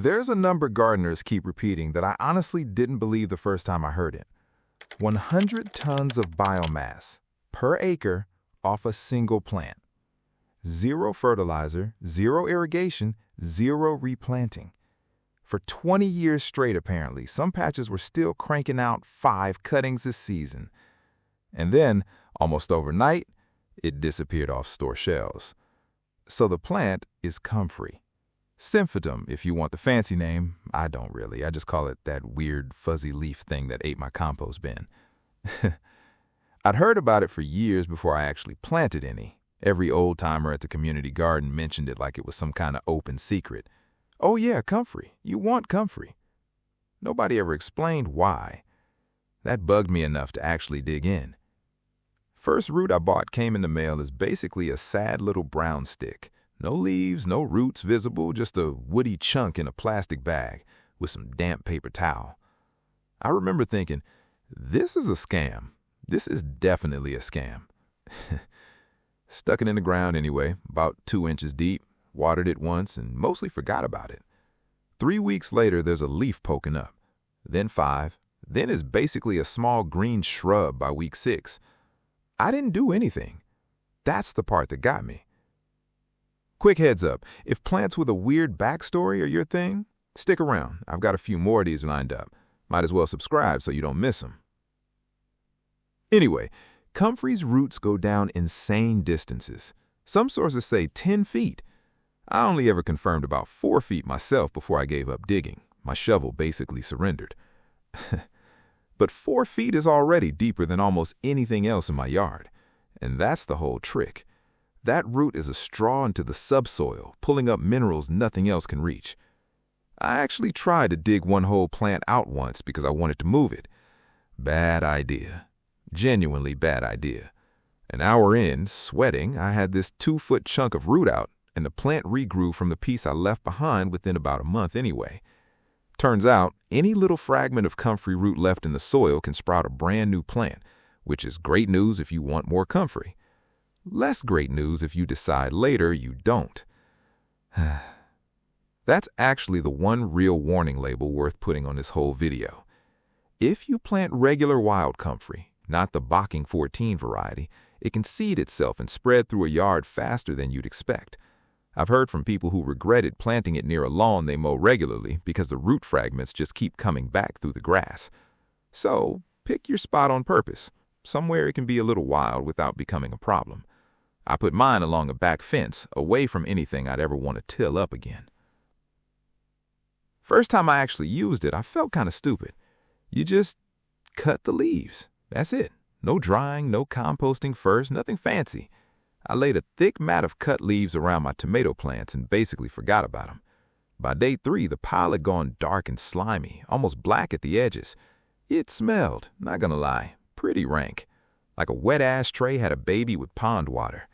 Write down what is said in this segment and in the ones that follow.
There's a number gardeners keep repeating that I honestly didn't believe the first time I heard it. 100 tons of biomass per acre off a single plant. Zero fertilizer, zero irrigation, zero replanting. For 20 years straight, apparently, some patches were still cranking out 5 cuttings a season. And then, almost overnight, it disappeared off store shelves. So the plant is comfrey. Symphytum, if you want the fancy name. I don't really. I just call it that weird fuzzy leaf thing that ate my compost bin. I'd heard about it for years before I actually planted any. Every old-timer at the community garden mentioned it like it was some kind of open secret. Oh yeah, comfrey. You want comfrey. Nobody ever explained why. That bugged me enough to actually dig in. First root I bought came in the mail as basically a sad little brown stick. No leaves, no roots visible, just a woody chunk in a plastic bag with some damp paper towel. I remember thinking, this is a scam. This is definitely a scam. Stuck it in the ground anyway, about 2 inches deep, watered it once, and mostly forgot about it. 3 weeks later, there's a leaf poking up. Then 5. Then is basically a small green shrub by week 6. I didn't do anything. That's the part that got me. Quick heads up, if plants with a weird backstory are your thing, stick around. I've got a few more of these lined up. Might as well subscribe so you don't miss them. Anyway, comfrey's roots go down insane distances. Some sources say 10 feet. I only ever confirmed about 4 feet myself before I gave up digging. My shovel basically surrendered. But 4 feet is already deeper than almost anything else in my yard. And that's the whole trick. That root is a straw into the subsoil, pulling up minerals nothing else can reach. I actually tried to dig one whole plant out once because I wanted to move it. Bad idea. Genuinely bad idea. An hour in, sweating, I had this 2-foot chunk of root out, and the plant regrew from the piece I left behind within about a month anyway. Turns out, any little fragment of comfrey root left in the soil can sprout a brand new plant, which is great news if you want more comfrey. Less great news if you decide later you don't. That's actually the one real warning label worth putting on this whole video. If you plant regular wild comfrey, not the Bocking 14 variety, it can seed itself and spread through a yard faster than you'd expect. I've heard from people who regretted planting it near a lawn they mow regularly because the root fragments just keep coming back through the grass. So, pick your spot on purpose. Somewhere it can be a little wild without becoming a problem. I put mine along a back fence, away from anything I'd ever want to till up again. First time I actually used it, I felt kind of stupid. You just cut the leaves. That's it. No drying, no composting first, nothing fancy. I laid a thick mat of cut leaves around my tomato plants and basically forgot about them. By day 3, the pile had gone dark and slimy, almost black at the edges. It smelled, not gonna lie, pretty rank. Like a wet ashtray had a baby with pond water.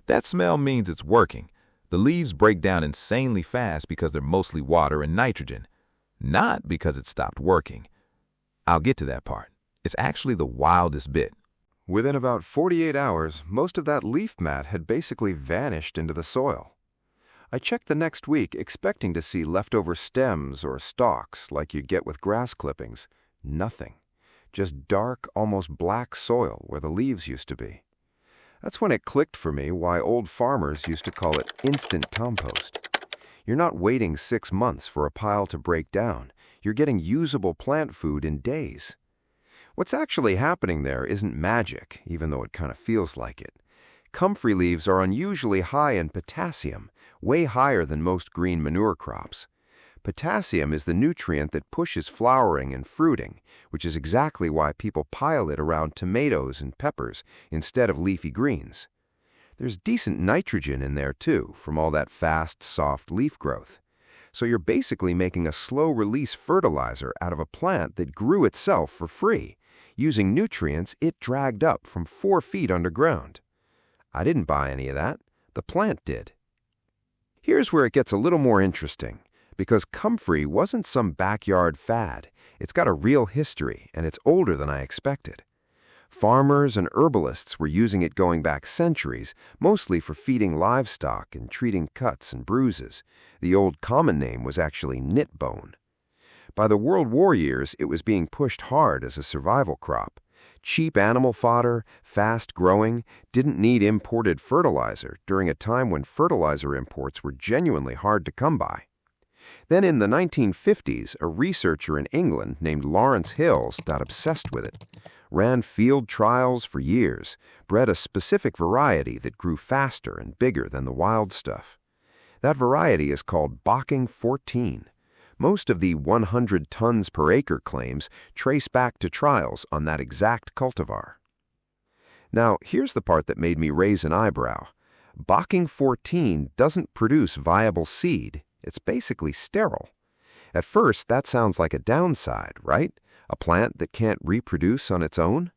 That smell means it's working. The leaves break down insanely fast because they're mostly water and nitrogen, not because it stopped working. I'll get to that part. It's actually the wildest bit. Within about 48 hours, most of that leaf mat had basically vanished into the soil. I checked the next week expecting to see leftover stems or stalks like you get with grass clippings. Nothing. Just dark, almost black soil where the leaves used to be. That's when it clicked for me why old farmers used to call it instant compost. You're not waiting 6 months for a pile to break down. You're getting usable plant food in days. What's actually happening there isn't magic, even though it kind of feels like it. Comfrey leaves are unusually high in potassium, way higher than most green manure crops. Potassium is the nutrient that pushes flowering and fruiting, which is exactly why people pile it around tomatoes and peppers instead of leafy greens. There's decent nitrogen in there too, from all that fast, soft leaf growth. So you're basically making a slow-release fertilizer out of a plant that grew itself for free, using nutrients it dragged up from 4 feet underground. I didn't buy any of that. The plant did. Here's where it gets a little more interesting, because comfrey wasn't some backyard fad. It's got a real history, and it's older than I expected. Farmers and herbalists were using it going back centuries, mostly for feeding livestock and treating cuts and bruises. The old common name was actually knitbone. By the World War years, it was being pushed hard as a survival crop. Cheap animal fodder, fast-growing, didn't need imported fertilizer during a time when fertilizer imports were genuinely hard to come by. Then in the 1950s, a researcher in England named Lawrence Hills got obsessed with it, ran field trials for years, bred a specific variety that grew faster and bigger than the wild stuff. That variety is called Bocking 14. Most of the 100 tons per acre claims trace back to trials on that exact cultivar. Now, here's the part that made me raise an eyebrow. Bocking 14 doesn't produce viable seed. It's basically sterile. At first, that sounds like a downside, right? A plant that can't reproduce on its own?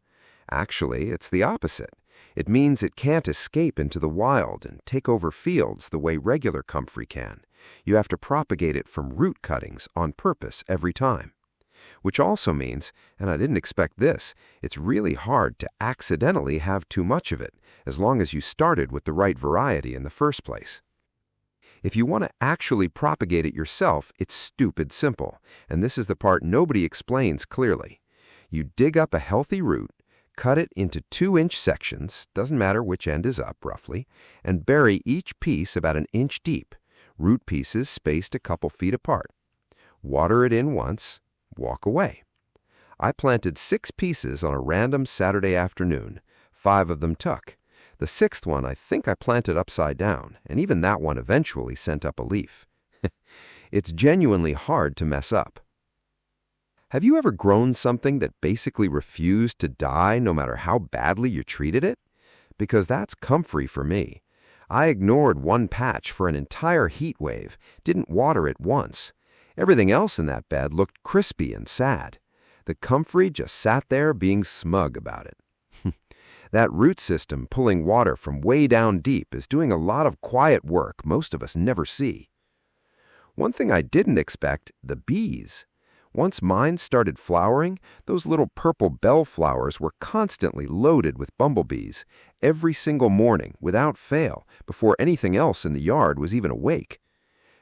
Actually, it's the opposite. It means it can't escape into the wild and take over fields the way regular comfrey can. You have to propagate it from root cuttings on purpose every time. Which also means, and I didn't expect this, it's really hard to accidentally have too much of it, as long as you started with the right variety in the first place. If you want to actually propagate it yourself, it's stupid simple, and this is the part nobody explains clearly. You dig up a healthy root, cut it into 2-inch sections, doesn't matter which end is up roughly, and bury each piece about an inch deep, root pieces spaced a couple feet apart. Water it in once, walk away. I planted 6 pieces on a random Saturday afternoon, 5 of them tuck. The 6th one I think I planted upside down, and even that one eventually sent up a leaf. It's genuinely hard to mess up. Have you ever grown something that basically refused to die no matter how badly you treated it? Because that's comfrey for me. I ignored one patch for an entire heat wave, didn't water it once. Everything else in that bed looked crispy and sad. The comfrey just sat there being smug about it. That root system pulling water from way down deep is doing a lot of quiet work most of us never see. One thing I didn't expect, the bees. Once mine started flowering, those little purple bellflowers were constantly loaded with bumblebees, every single morning, without fail, before anything else in the yard was even awake.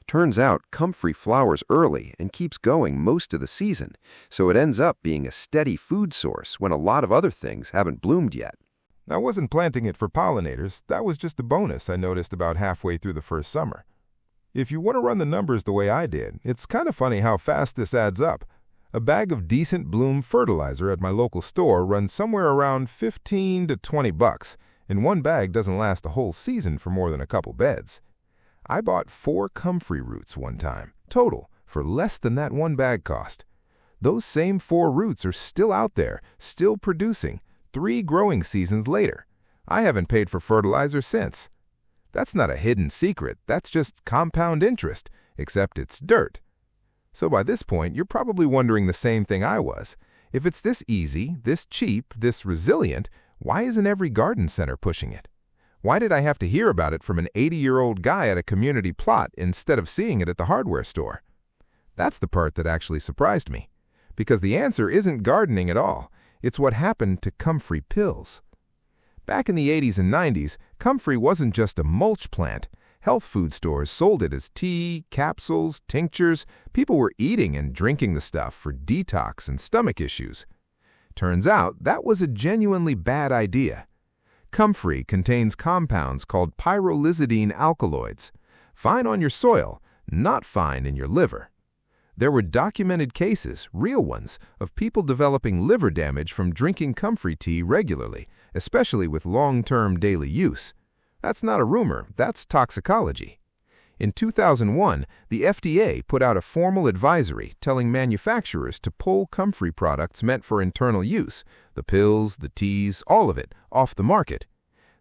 Turns out comfrey flowers early and keeps going most of the season, so it ends up being a steady food source when a lot of other things haven't bloomed yet. I wasn't planting it for pollinators. That was just a bonus I noticed about halfway through the first summer. If you want to run the numbers the way I did, it's kind of funny how fast this adds up. A bag of decent bloom fertilizer at my local store runs somewhere around $15 to $20, and one bag doesn't last a whole season for more than a couple beds. I bought 4 comfrey roots one time, total, for less than that one bag cost. Those same 4 roots are still out there, still producing, 3 growing seasons later. I haven't paid for fertilizer since. That's not a hidden secret, that's just compound interest, except it's dirt. So by this point, you're probably wondering the same thing I was. If it's this easy, this cheap, this resilient, why isn't every garden center pushing it? Why did I have to hear about it from an 80-year-old guy at a community plot instead of seeing it at the hardware store? That's the part that actually surprised me. Because the answer isn't gardening at all. It's what happened to comfrey pills. Back in the 80s and 90s, comfrey wasn't just a mulch plant. Health food stores sold it as tea, capsules, tinctures. People were eating and drinking the stuff for detox and stomach issues. Turns out that was a genuinely bad idea. Comfrey contains compounds called pyrrolizidine alkaloids. Fine on your soil, not fine in your liver. There were documented cases, real ones, of people developing liver damage from drinking comfrey tea regularly, especially with long-term daily use. That's not a rumor, that's toxicology. In 2001, the FDA put out a formal advisory telling manufacturers to pull comfrey products meant for internal use, the pills, the teas, all of it, off the market.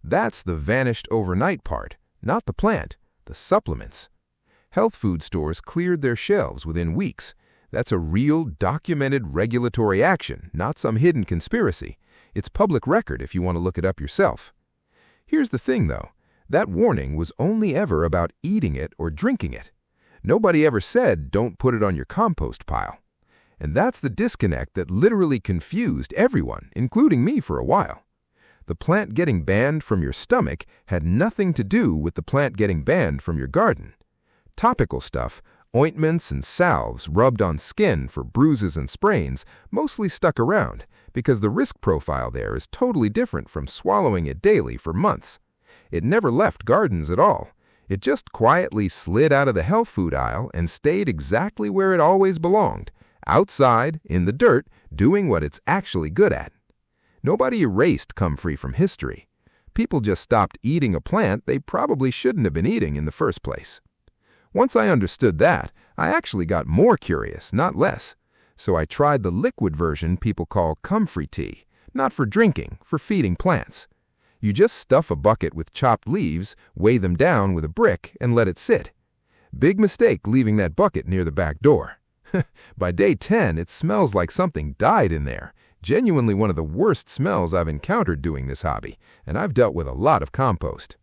That's the vanished overnight part, not the plant, the supplements. Health food stores cleared their shelves within weeks. That's a real, documented regulatory action, not some hidden conspiracy. It's public record if you want to look it up yourself. Here's the thing, though. That warning was only ever about eating it or drinking it. Nobody ever said, don't put it on your compost pile. And that's the disconnect that literally confused everyone, including me for a while. The plant getting banned from your stomach had nothing to do with the plant getting banned from your garden. Topical stuff, ointments and salves rubbed on skin for bruises and sprains mostly stuck around because the risk profile there is totally different from swallowing it daily for months. It never left gardens at all. It just quietly slid out of the health food aisle and stayed exactly where it always belonged, outside, in the dirt, doing what it's actually good at. Nobody erased comfrey from history. People just stopped eating a plant they probably shouldn't have been eating in the first place. Once I understood that, I actually got more curious, not less. So I tried the liquid version people call comfrey tea, not for drinking, for feeding plants. You just stuff a bucket with chopped leaves, weigh them down with a brick, and let it sit. Big mistake leaving that bucket near the back door. By day 10, it smells like something died in there. Genuinely one of the worst smells I've encountered doing this hobby, and I've dealt with a lot of compost.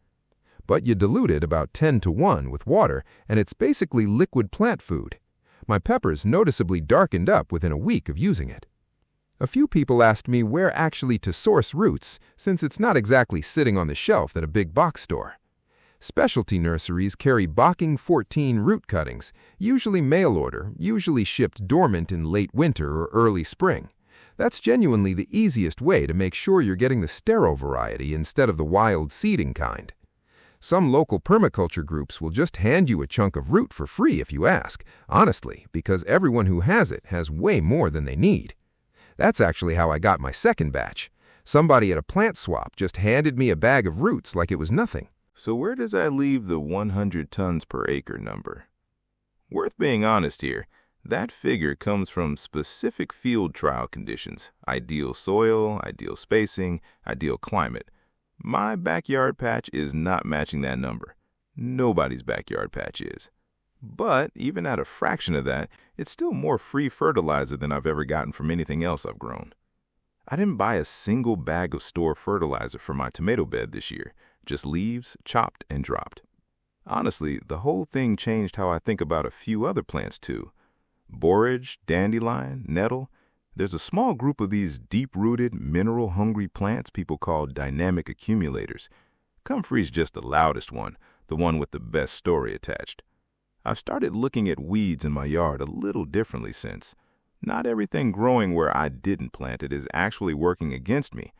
But you dilute it about 10-to-1 with water, and it's basically liquid plant food. My peppers noticeably darkened up within a week of using it. A few people asked me where actually to source roots, since it's not exactly sitting on the shelf at a big box store. Specialty nurseries carry Bocking 14 root cuttings, usually mail order, usually shipped dormant in late winter or early spring. That's genuinely the easiest way to make sure you're getting the sterile variety instead of the wild seeding kind. Some local permaculture groups will just hand you a chunk of root for free if you ask, honestly, because everyone who has it has way more than they need. That's actually how I got my second batch. Somebody at a plant swap just handed me a bag of roots like it was nothing. So where does that leave the 100 tons per acre number? Worth being honest here, that figure comes from specific field trial conditions: ideal soil, ideal spacing, ideal climate. My backyard patch is not matching that number. Nobody's backyard patch is. But even at a fraction of that, it's still more free fertilizer than I've ever gotten from anything else I've grown. I didn't buy a single bag of store fertilizer for my tomato bed this year, just leaves, chopped and dropped. Honestly, the whole thing changed how I think about a few other plants too. Borage, dandelion, nettle. There's a small group of these deep-rooted, mineral-hungry plants people call dynamic accumulators. Comfrey's just the loudest one, the one with the best story attached. I've started looking at weeds in my yard a little differently since. Not everything growing where I didn't plant it is actually working against me.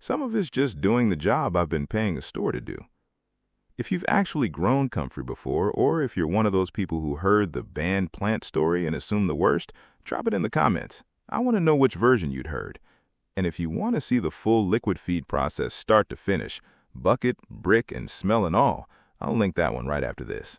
Some of it's just doing the job I've been paying a store to do. If you've actually grown comfrey before, or if you're one of those people who heard the banned plant story and assumed the worst, drop it in the comments. I want to know which version you'd heard. And if you want to see the full liquid feed process start to finish, bucket, brick, and smell and all, I'll link that one right after this.